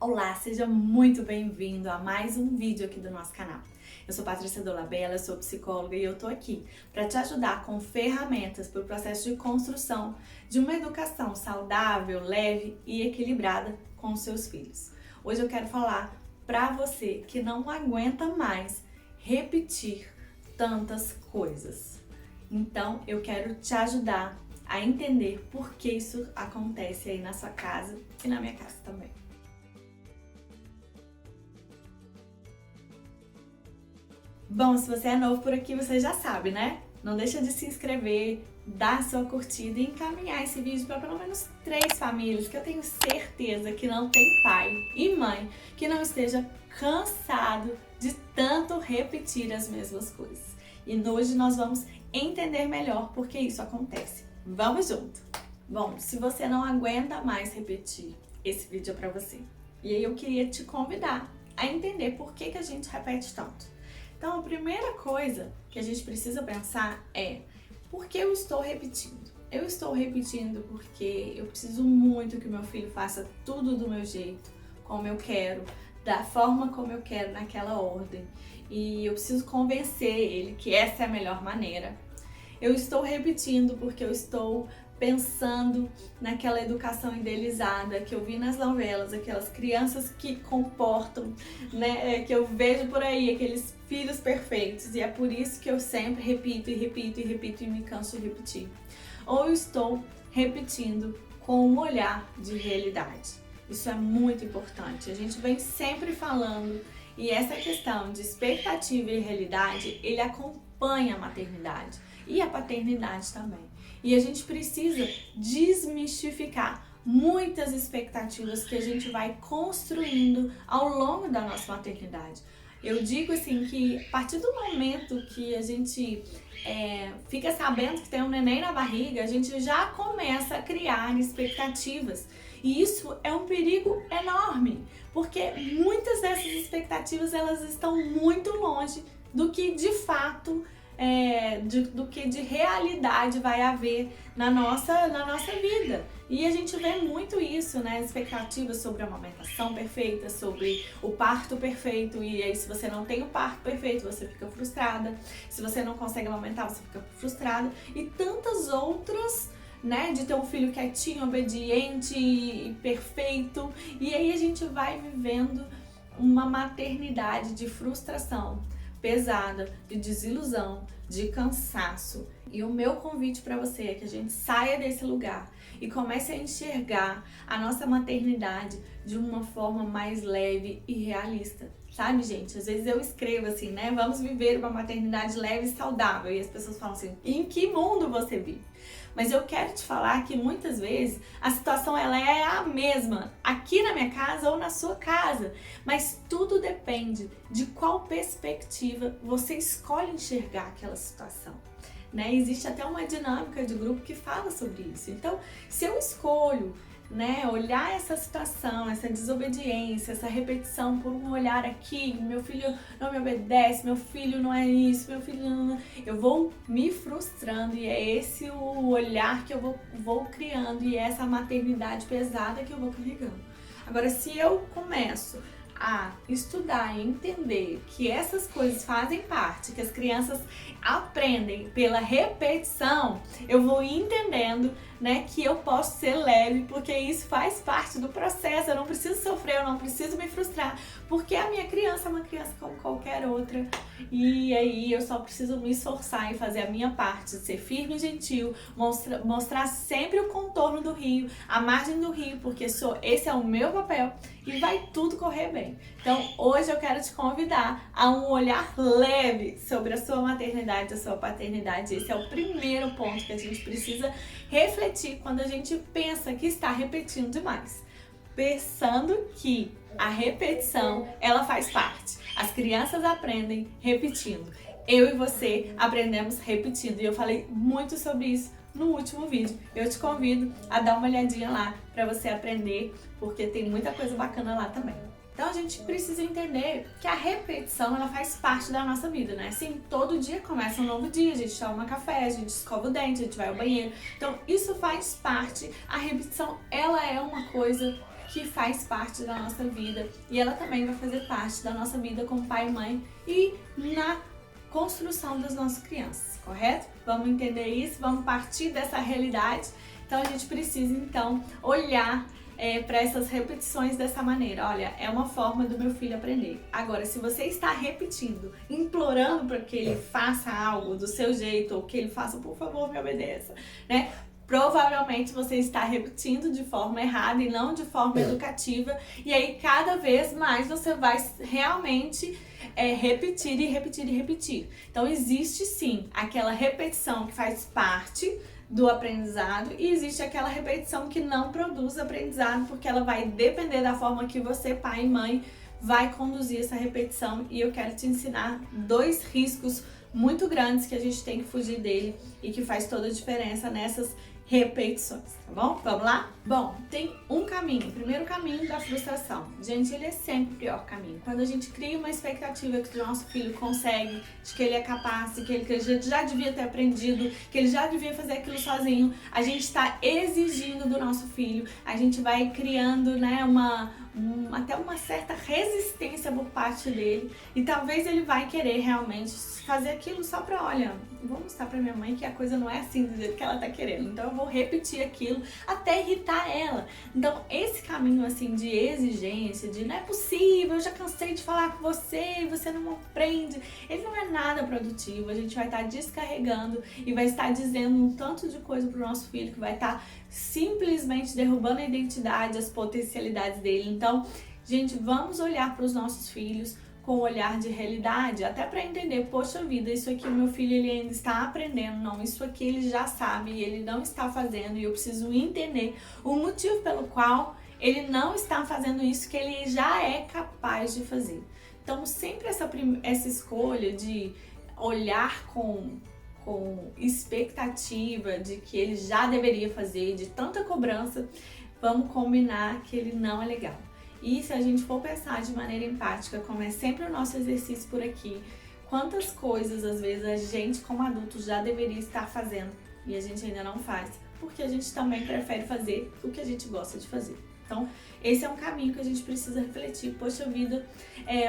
Olá, seja muito bem-vindo a mais um vídeo aqui do nosso canal. Eu sou Patrícia Dolabella, sou psicóloga e eu tô aqui para te ajudar com ferramentas para o processo de construção de uma educação saudável, leve e equilibrada com os seus filhos. Hoje eu quero falar para você que não aguenta mais repetir tantas coisas. Então, eu quero te ajudar a entender por que isso acontece aí na sua casa e na minha casa também. Bom, se você é novo por aqui, você já sabe, né? Não deixa de se inscrever, dar sua curtida e encaminhar esse vídeo para pelo menos 3 famílias que eu tenho certeza que não tem pai e mãe que não esteja cansado de tanto repetir as mesmas coisas. E hoje nós vamos entender melhor por que isso acontece. Vamos junto! Bom, se você não aguenta mais repetir, esse vídeo é para você. E aí eu queria te convidar a entender por que a gente repete tanto. Então, a primeira coisa que a gente precisa pensar é: por que eu estou repetindo? Eu estou repetindo porque eu preciso muito que o meu filho faça tudo do meu jeito, como eu quero, da forma como eu quero, naquela ordem. E eu preciso convencer ele que essa é a melhor maneira. Eu estou repetindo porque eu estou pensando naquela educação idealizada que eu vi nas novelas, aquelas crianças que comportam, né, que eu vejo por aí, aqueles filhos perfeitos, e é por isso que eu sempre repito e repito e repito e me canso de repetir. Ou eu estou repetindo com um olhar de realidade. Isso é muito importante. A gente vem sempre falando, e essa questão de expectativa e realidade, ele acompanha a maternidade e a paternidade também. E a gente precisa desmistificar muitas expectativas que a gente vai construindo ao longo da nossa maternidade. Eu digo assim que a partir do momento que a gente fica sabendo que tem um neném na barriga, a gente já começa a criar expectativas. E isso é um perigo enorme, porque muitas dessas expectativas elas estão muito longe do que de fato do que de realidade vai haver na nossa vida. E a gente vê muito isso, né? Expectativas sobre a amamentação perfeita, sobre o parto perfeito. E aí, se você não tem o parto perfeito, você fica frustrada. Se você não consegue amamentar, você fica frustrada. E tantas outras, né? De ter um filho quietinho, obediente e perfeito. E aí a gente vai vivendo uma maternidade de frustração pesada, de desilusão, de cansaço. E o meu convite para você é que a gente saia desse lugar e comece a enxergar a nossa maternidade de uma forma mais leve e realista. Sabe, gente? Às vezes eu escrevo assim, né? Vamos viver uma maternidade leve e saudável. E as pessoas falam assim: em que mundo você vive? Mas eu quero te falar que muitas vezes a situação ela é a mesma aqui na minha casa ou na sua casa, mas tudo depende de qual perspectiva você escolhe enxergar aquela situação. Né? Existe até uma dinâmica de grupo que fala sobre isso. Então, se eu escolho, né, olhar essa situação, essa desobediência, essa repetição por um olhar aqui, meu filho não me obedece, meu filho não é isso, meu filho não... Eu vou me frustrando e é esse o olhar que eu vou criando e é essa maternidade pesada que eu vou carregando. Agora, se eu começo a estudar e entender que essas coisas fazem parte, que as crianças aprendem pela repetição, eu vou entendendo, né, que eu posso ser leve, porque isso faz parte do processo. Eu não preciso sofrer, eu não preciso me frustrar, porque a minha criança é uma criança como qualquer outra, e aí eu só preciso me esforçar e fazer a minha parte, ser firme e gentil, mostrar sempre o contorno do rio, a margem do rio, porque esse é o meu papel e vai tudo correr bem. Então, hoje eu quero te convidar a um olhar leve sobre a sua maternidade, a sua paternidade. Esse é o primeiro ponto que a gente precisa refletir quando a gente pensa que está repetindo demais. Pensando que a repetição, ela faz parte. As crianças aprendem repetindo. Eu e você aprendemos repetindo. E eu falei muito sobre isso no último vídeo. Eu te convido a dar uma olhadinha lá para você aprender, porque tem muita coisa bacana lá também. Então a gente precisa entender que a repetição ela faz parte da nossa vida, né? Assim, todo dia começa um novo dia, a gente toma café, a gente escova o dente, a gente vai ao banheiro. Então isso faz parte, a repetição ela é uma coisa que faz parte da nossa vida e ela também vai fazer parte da nossa vida como pai e mãe e na construção das nossas crianças, correto? Vamos entender isso, vamos partir dessa realidade. Então a gente precisa então olhar para essas repetições dessa maneira. Olha, é uma forma do meu filho aprender. Agora, se você está repetindo, implorando para que ele faça algo do seu jeito, ou que ele faça, por favor, me obedeça, né? Provavelmente você está repetindo de forma errada e não de forma educativa. E aí, cada vez mais você vai realmente repetir e repetir e repetir. Então, existe sim aquela repetição que faz parte do aprendizado e existe aquela repetição que não produz aprendizado, porque ela vai depender da forma que você, pai e mãe, vai conduzir essa repetição. E eu quero te ensinar 2 riscos muito grandes que a gente tem que fugir dele e que faz toda a diferença nessas repetições, tá bom? Vamos lá? Bom, tem um caminho, o primeiro caminho da frustração. Gente, ele é sempre o pior caminho. Quando a gente cria uma expectativa que o nosso filho consegue, de que ele é capaz, que ele já devia ter aprendido, que ele já devia fazer aquilo sozinho, a gente está exigindo do nosso filho, a gente vai criando, né, até uma certa resistência por parte dele e talvez ele vai querer realmente fazer aquilo só pra, olha, vou mostrar pra minha mãe que a coisa não é assim do jeito que ela tá querendo, então eu vou repetir aquilo até irritar ela. Então esse caminho assim de exigência, de não é possível, eu já cansei de falar com você, você não aprende, ele não é nada produtivo. A gente vai estar descarregando e vai estar dizendo um tanto de coisa pro nosso filho que vai estar simplesmente derrubando a identidade, as potencialidades dele. Então, gente, vamos olhar para os nossos filhos com um olhar de realidade, até para entender, poxa vida, isso aqui o meu filho ele ainda está aprendendo, não, isso aqui ele já sabe e ele não está fazendo e eu preciso entender o motivo pelo qual ele não está fazendo isso que ele já é capaz de fazer. Então, sempre essa escolha de olhar com expectativa de que ele já deveria fazer, de tanta cobrança, vamos combinar que ele não é legal. E se a gente for pensar de maneira empática, como é sempre o nosso exercício por aqui, quantas coisas às vezes a gente como adulto já deveria estar fazendo e a gente ainda não faz, porque a gente também prefere fazer o que a gente gosta de fazer. Então, esse é um caminho que a gente precisa refletir. Poxa vida,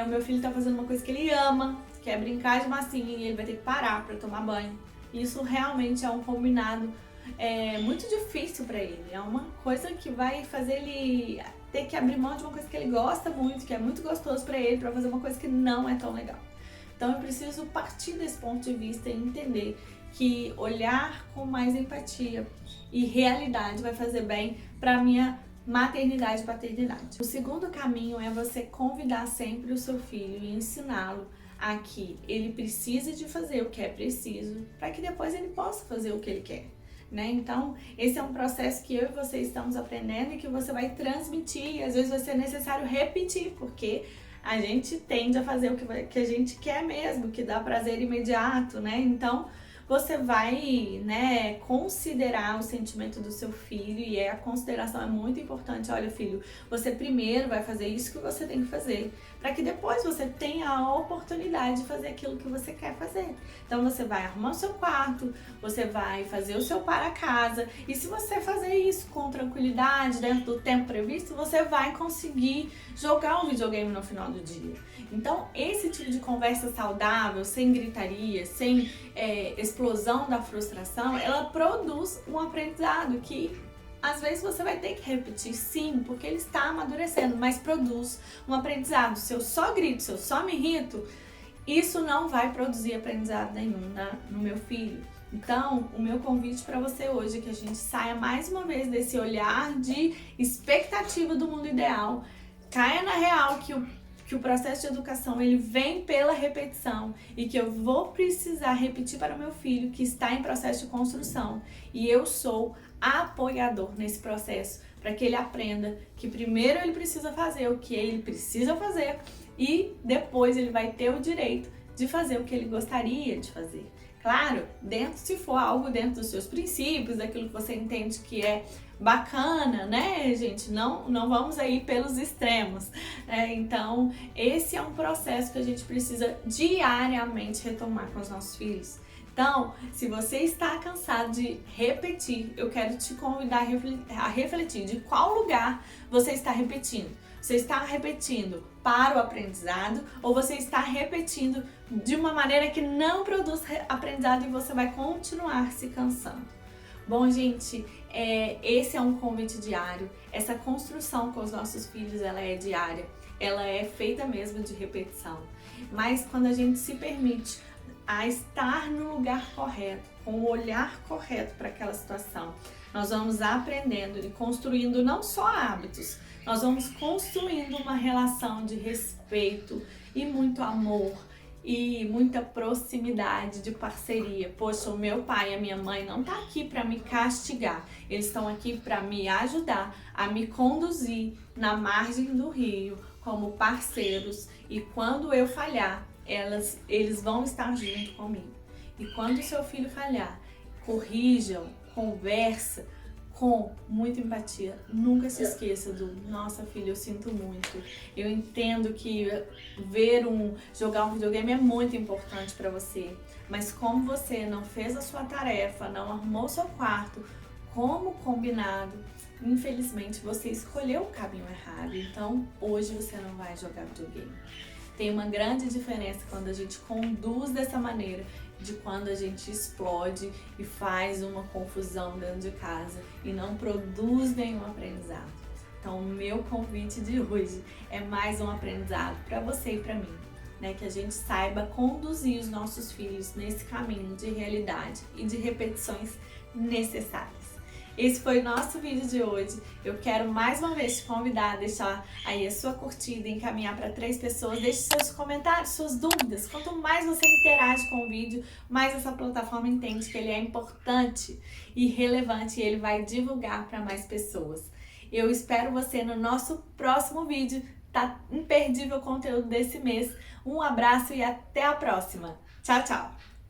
o meu filho tá fazendo uma coisa que ele ama, que é brincar de massinha, e ele vai ter que parar para tomar banho. Isso realmente é um combinado muito difícil para ele. É uma coisa que vai fazer ele ter que abrir mão de uma coisa que ele gosta muito, que é muito gostoso para ele, para fazer uma coisa que não é tão legal. Então eu preciso partir desse ponto de vista e entender que olhar com mais empatia e realidade vai fazer bem para minha maternidade e paternidade. O segundo caminho é você convidar sempre o seu filho e ensiná-lo a que ele precisa de fazer o que é preciso para que depois ele possa fazer o que ele quer, né? Então, esse é um processo que eu e você estamos aprendendo e que você vai transmitir, e às vezes vai ser necessário repetir, porque a gente tende a fazer o que a gente quer mesmo, que dá prazer imediato, né? Então, você vai, né, considerar o sentimento do seu filho, e a consideração é muito importante. Olha, filho, você primeiro vai fazer isso que você tem que fazer, para que depois você tenha a oportunidade de fazer aquilo que você quer fazer. Então você vai arrumar o seu quarto, você vai fazer o seu para casa, e se você fazer isso com tranquilidade, dentro do tempo previsto, você vai conseguir jogar um videogame no final do dia. Então esse tipo de conversa saudável, sem gritaria, sem explosão da frustração, ela produz um aprendizado que às vezes você vai ter que repetir, sim, porque ele está amadurecendo, mas produz um aprendizado. Se eu só grito, se eu só me irrito, isso não vai produzir aprendizado nenhum no meu filho. Então, o meu convite para você hoje é que a gente saia mais uma vez desse olhar de expectativa do mundo ideal, caia na real que o processo de educação ele vem pela repetição e que eu vou precisar repetir para o meu filho que está em processo de construção, e eu sou apoiador nesse processo para que ele aprenda que primeiro ele precisa fazer o que ele precisa fazer e depois ele vai ter o direito de fazer o que ele gostaria de fazer. Claro, se for algo dentro dos seus princípios, daquilo que você entende que é bacana, né, gente? Não vamos aí pelos extremos. Então, esse é um processo que a gente precisa diariamente retomar com os nossos filhos. Então, se você está cansado de repetir, eu quero te convidar a refletir de qual lugar você está repetindo. Você está repetindo para o aprendizado ou você está repetindo de uma maneira que não produz aprendizado e você vai continuar se cansando? Bom, gente, esse é um convite diário. Essa construção com os nossos filhos, ela é diária. Ela é feita mesmo de repetição. Mas quando a gente se permite a estar no lugar correto, com o olhar correto para aquela situação, nós vamos aprendendo e construindo não só hábitos, nós vamos construindo uma relação de respeito e muito amor e muita proximidade de parceria. Poxa, o meu pai e a minha mãe não tá aqui para me castigar, eles estão aqui para me ajudar a me conduzir na margem do rio como parceiros, e quando eu falhar, eles vão estar junto comigo. E quando o seu filho falhar, corrijam, conversa com muita empatia. Nunca se esqueça do: nossa filha, eu sinto muito. Eu entendo que jogar um videogame é muito importante para você, mas como você não fez a sua tarefa, não arrumou o seu quarto como combinado, infelizmente você escolheu o caminho errado. Então hoje você não vai jogar videogame. Tem uma grande diferença quando a gente conduz dessa maneira de quando a gente explode e faz uma confusão dentro de casa e não produz nenhum aprendizado. Então o meu convite de hoje é mais um aprendizado para você e para mim, né? Que a gente saiba conduzir os nossos filhos nesse caminho de realidade e de repetições necessárias. Esse foi o nosso vídeo de hoje. Eu quero mais uma vez te convidar a deixar aí a sua curtida, encaminhar para 3 pessoas, deixe seus comentários, suas dúvidas. Quanto mais você interage com o vídeo, mais essa plataforma entende que ele é importante e relevante e ele vai divulgar para mais pessoas. Eu espero você no nosso próximo vídeo. Tá imperdível o conteúdo desse mês. Um abraço e até a próxima. Tchau, tchau!